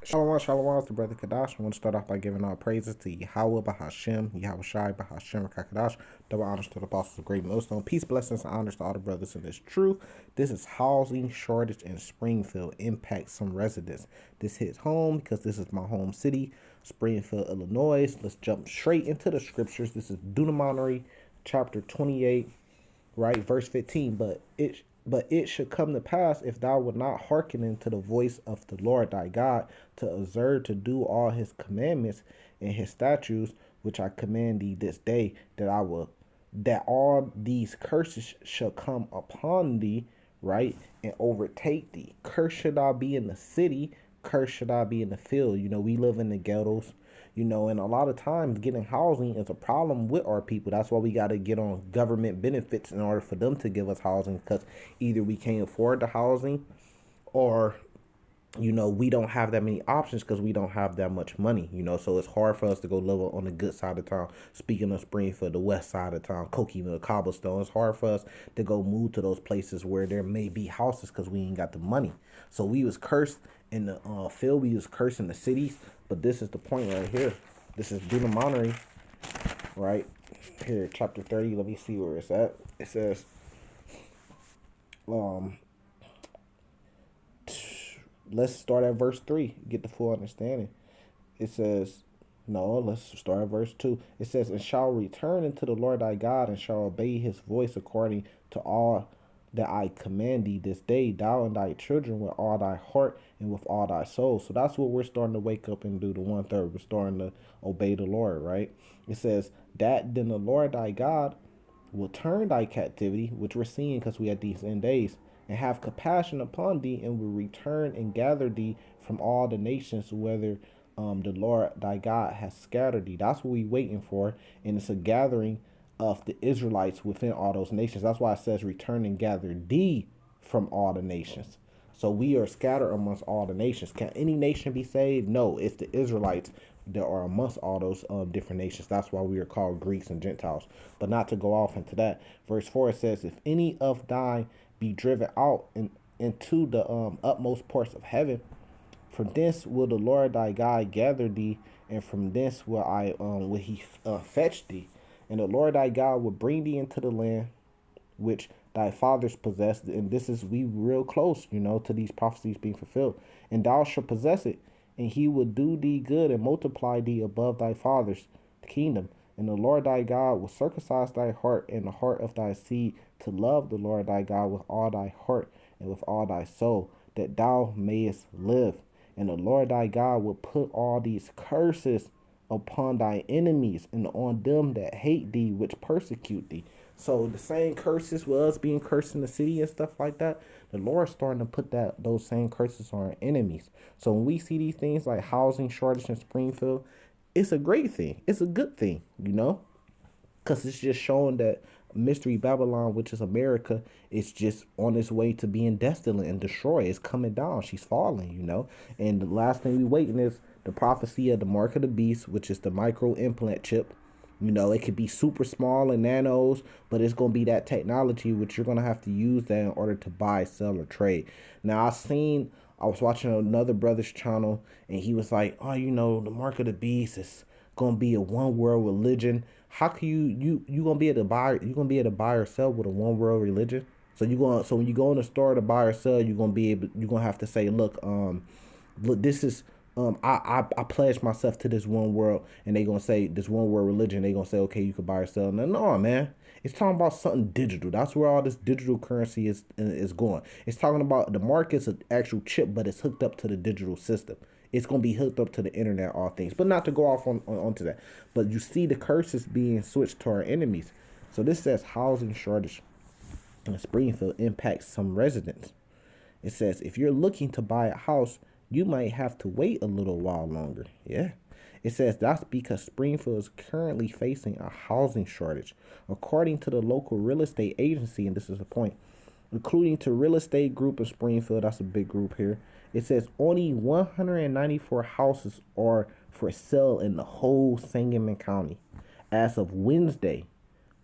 Shalom, shalom, it's the brother Kadash. I want to start off by giving all praises to Yahweh, Bahashem, Yahweh Shai, Bahashem, Kakadash. Double honors to the apostles of Great Millstone. Peace, blessings, and honors to all the brothers in this truth. This is housing shortage in Springfield impacts some residents. This hits home because this is my home city, Springfield, Illinois. Let's jump straight into the scriptures. This is Deuteronomy chapter 28, right, verse 15. But it should come to pass, if thou wilt not hearken unto the voice of the Lord thy God, to observe to do all his commandments and his statutes, which I command thee this day, that all these curses shall come upon thee, right, and overtake thee. Curse should I be in the city, curse should I be in the field. We live in the ghettos, and a lot of times getting housing is a problem with our people. That's why we got to get on government benefits in order for them to give us housing, because either we can't afford the housing, or we don't have that many options because we don't have that much money, so it's hard for us to go live on the good side of town. Speaking of Springfield, the west side of town, Coquina, Cobblestone, it's hard for us to go move to those places where there may be houses because we ain't got the money. So we was cursed in the field, we was cursed in the cities, but this is the point right here. This is Deuteronomy, right here, chapter 30. Let me see where it's at. It says, let's start at verse 3, get the full understanding. It says, no, let's start at verse 2. It says, and shall return unto the Lord thy God, and shall obey his voice according to all that I command thee this day, thou and thy children, with all thy heart and with all thy soul. So that's what we're starting to wake up and do, the 1/3. We're starting to obey the Lord, right? It says, that then the Lord thy God will turn thy captivity, which we're seeing because we had these end days, and have compassion upon thee, and will return and gather thee from all the nations, whether the Lord thy God has scattered thee. That's what we waiting for, and it's a gathering of the Israelites within all those nations. That's why it says, return and gather thee from all the nations. So we are scattered amongst all the nations. Can any nation be saved? No, it's the Israelites that are amongst all those different nations. That's why we are called Greeks and Gentiles. But not to go off into that. Verse 4, it says, if any of thine be driven out into the utmost parts of heaven, from thence will the Lord thy God gather thee, and from thence will he fetch thee. And the Lord thy God will bring thee into the land which thy fathers possessed. And this is, we real close, to these prophecies being fulfilled. And thou shalt possess it, and he will do thee good and multiply thee above thy fathers' kingdom. And the Lord thy God will circumcise thy heart and the heart of thy seed to love the Lord thy God with all thy heart and with all thy soul, that thou mayest live. And the Lord thy God will put all these curses upon thy enemies and on them that hate thee, which persecute thee. So the same curses with us being cursed in the city and stuff like that, the Lord's starting to put those same curses on our enemies. So when we see these things like housing shortage in Springfield, it's a great thing. It's a good thing, because it's just showing that Mystery Babylon, which is America, is just on its way to being desolate and destroyed. It's coming down. She's falling, And the last thing we waiting is the prophecy of the mark of the beast, which is the micro implant chip. It could be super small and nanos, but it's going to be that technology which you're going to have to use that in order to buy, sell, or trade. Now, I was watching another brother's channel, and he was like, oh, the mark of the beast is going to be a one world religion. How can you going to be able to buy, or sell with a one world religion? So when you go in the store to buy or sell, you're going to have to say, look, this is, I pledge myself to this one world, and they gonna say this one world religion. They gonna say, okay, you can buy or sell. No, man, it's talking about something digital. That's where all this digital currency is going. It's talking about the market's an actual chip, but it's hooked up to the digital system. It's gonna be hooked up to the internet, all things. But not to go off onto that. But you see the curses being switched to our enemies. So this says housing shortage in Springfield impacts some residents. It says if you're looking to buy a house, you might have to wait a little while longer. Yeah. It says that's because Springfield is currently facing a housing shortage. According to the local real estate agency, and this is the point, including to real estate group in Springfield, that's a big group here, it says only 194 houses are for sale in the whole Sangamon County. As of Wednesday,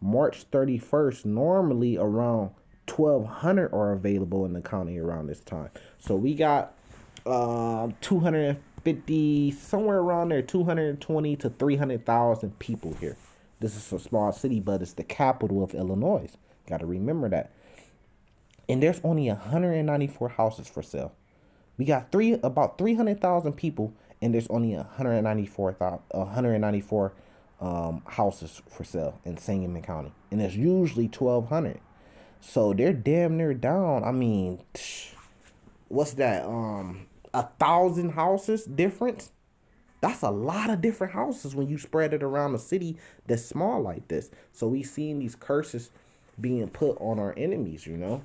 March 31st, normally around 1,200 are available in the county around this time. So we got 200 250, somewhere around there, 220 to 300,000 people here. This is a small city, but it's the capital of Illinois. Got to remember that. And there's only 194 houses for sale. We got about 300,000 people, and there's only 194 houses for sale in Sangamon County, and there's usually 1,200. So they're damn near down. I mean, what's that? 1,000 houses difference. That's a lot of different houses when you spread it around a city that's small like this. So we seen these curses being put on our enemies, you know.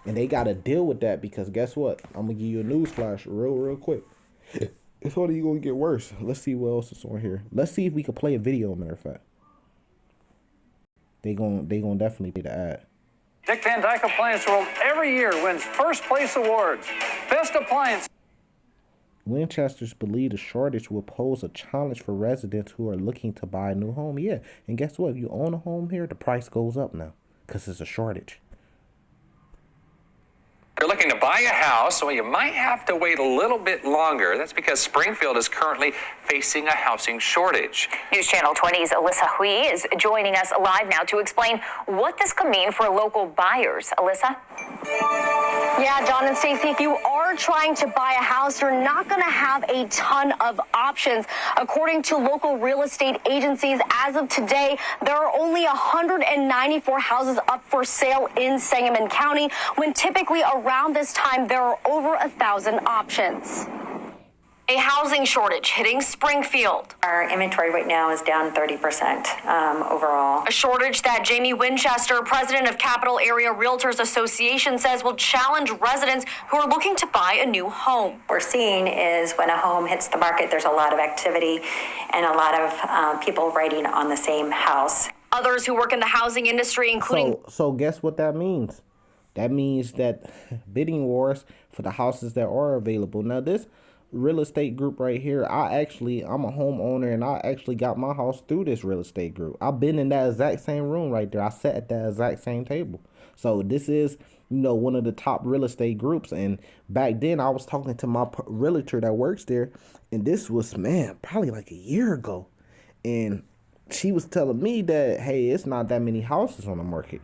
And they got to deal with that because guess what? I'm going to give you a news flash real quick. It's only going to get worse. Let's see what else is on here. Let's see if we can play a video, matter of fact. They gonna definitely be the ad. Dick Van Dyke Appliance World every year wins first place awards. Best appliance. Winchesters believe the shortage will pose a challenge for residents who are looking to buy a new home. Yeah, and guess what? If you own a home here, the price goes up now because it's a shortage. You're looking to buy a house, well, you might have to wait a little bit longer. That's because Springfield is currently facing a housing shortage. News Channel 20's Alyssa Hui is joining us live now to explain what this could mean for local buyers. Alyssa? Yeah, John and Stacey, if you are trying to buy a house, you're not going to have a ton of options. According to local real estate agencies, as of today, there are only 194 houses up for sale in Sangamon County, when typically around this time, there are over 1,000 options. A housing shortage hitting Springfield. Our inventory right now is down 30% overall. A shortage that Jamie Winchester, president of Capital Area Realtors Association, says will challenge residents who are looking to buy a new home. What we're seeing is when a home hits the market, there's a lot of activity and a lot of people writing on the same house. Others who work in the housing industry, including... So guess what that means? That means that bidding wars for the houses that are available. Now, this real estate group right here, I'm a homeowner, and I actually got my house through this real estate group. I've been in that exact same room right there. I sat at that exact same table. So this is, one of the top real estate groups. And back then I was talking to my realtor that works there, and this was, probably like a year ago. And she was telling me that, hey, it's not that many houses on the market.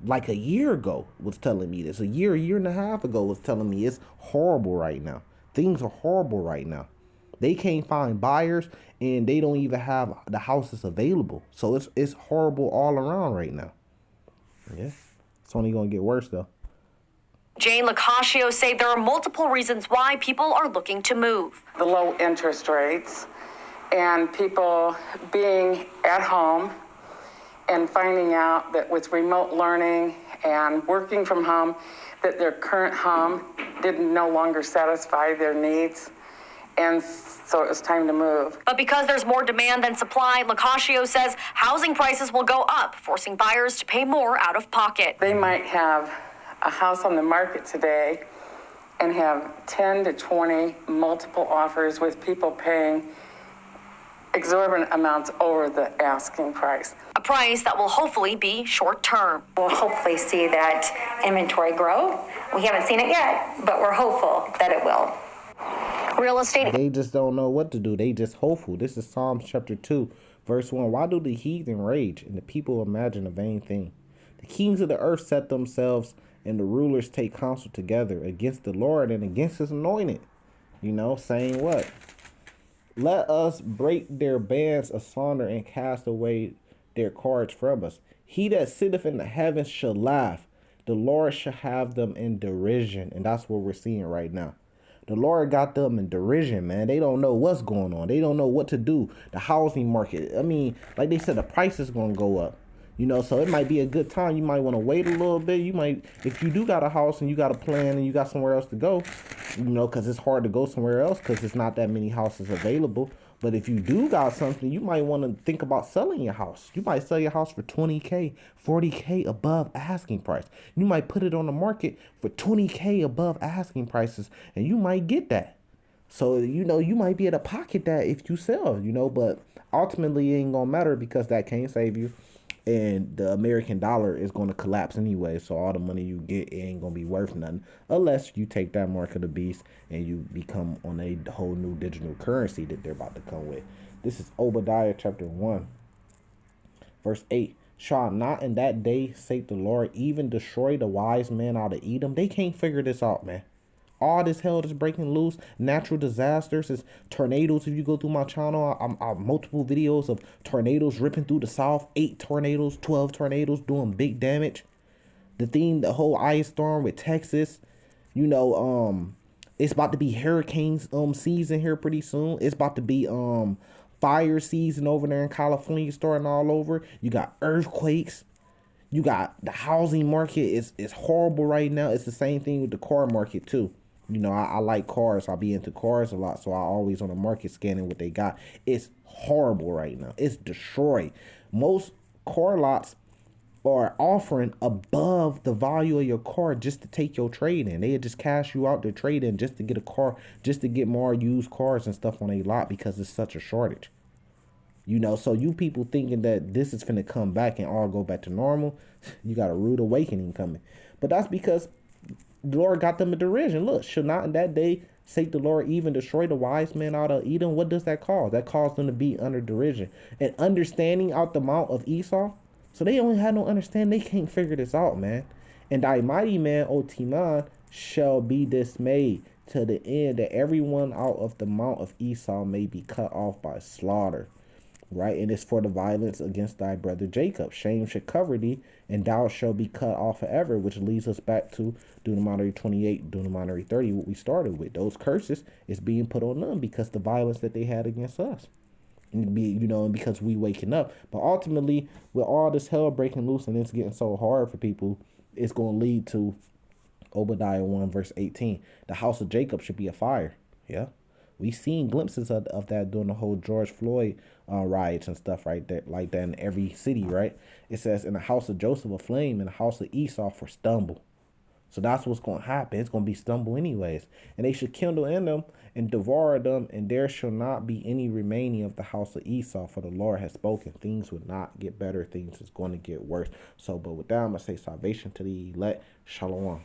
Like a year ago was telling me this. A year and a half ago was telling me it's horrible right now. Things are horrible right now. They can't find buyers, and they don't even have the houses available. So it's horrible all around right now. Yeah, it's only gonna get worse though. Jane Lacascio say there are multiple reasons why people are looking to move. The low interest rates and people being at home and finding out that with remote learning and working from home, that their current home didn't no longer satisfy their needs, and so it was time to move. But because there's more demand than supply, Lacascio says housing prices will go up, forcing buyers to pay more out of pocket. They might have a house on the market today and have 10 to 20 multiple offers with people paying exorbitant amounts over the asking price. A price that will hopefully be short term. We'll hopefully see that inventory grow. We haven't seen it yet, but we're hopeful that it will. Real estate. They just don't know what to do. They just hopeful. This is Psalms chapter 2, verse 1. Why do the heathen rage and the people imagine a vain thing? The kings of the earth set themselves, and the rulers take counsel together against the Lord and against his anointed. Saying what? Let us break their bands asunder and cast away their cords from us. He that sitteth in the heavens shall laugh. The Lord shall have them in derision. And that's what we're seeing right now. The Lord got them in derision, man. They don't know what's going on. They don't know what to do. The housing market, like they said, the price is going to go up. So it might be a good time. You might want to wait a little bit. You might, if you do got a house and you got a plan and you got somewhere else to go, because it's hard to go somewhere else because it's not that many houses available. But if you do got something, you might want to think about selling your house. You might sell your house for $20K, $40K above asking price. You might put it on the market for $20K above asking prices, and you might get that. So, you might be able to pocket that if you sell, but ultimately it ain't going to matter because that can't save you. And the American dollar is going to collapse anyway, so all the money you get ain't going to be worth nothing unless you take that mark of the beast and you become on a whole new digital currency that they're about to come with. This is Obadiah chapter 1, verse 8. Shall not in that day, say the Lord, even destroy the wise men out of Edom? They can't figure this out, man. All this hell that's breaking loose, natural disasters, is tornadoes. If you go through my channel, I multiple videos of tornadoes ripping through the south. 8 tornadoes, 12 tornadoes doing big damage. The whole ice storm with Texas. It's about to be hurricanes season here pretty soon. It's about to be fire season over there in California, starting all over. You got earthquakes. You got the housing market is horrible right now. It's the same thing with the car market too. I like cars. I'll be into cars a lot, so I always on the market scanning what they got. It's horrible right now. It's destroyed. Most car lots are offering above the value of your car just to take your trade in. They just cash you out their trade in just to get a car, just to get more used cars and stuff on a lot because it's such a shortage. So you people thinking that this is finna come back and all go back to normal, you got a rude awakening coming. But that's because the Lord got them in derision. Look, should not in that day say the Lord even destroy the wise men out of Edom? What does that cause? That caused them to be under derision. And understanding out the mount of Esau. So they only had no understanding. They can't figure this out, man. And thy mighty man, O Teman, shall be dismayed to the end that everyone out of the mount of Esau may be cut off by slaughter. Right? And it's for the violence against thy brother Jacob. Shame should cover thee, and thou shalt be cut off forever, which leads us back to Deuteronomy 28, Deuteronomy 30, what we started with. Those curses is being put on them because the violence that they had against us. And because we waking up. But ultimately, with all this hell breaking loose and it's getting so hard for people, it's going to lead to Obadiah 1, verse 18. The house of Jacob should be a fire. Yeah. We've seen glimpses of that during the whole George Floyd riots and stuff like that in every city, right? It says, in the house of Joseph a flame, in the house of Esau for stumble. So that's what's going to happen. It's going to be stumble anyways. And they should kindle in them and devour them, and there shall not be any remaining of the house of Esau, for the Lord has spoken. Things would not get better. Things is going to get worse. So, but with that, I'm going to say salvation to the elect. Shalom.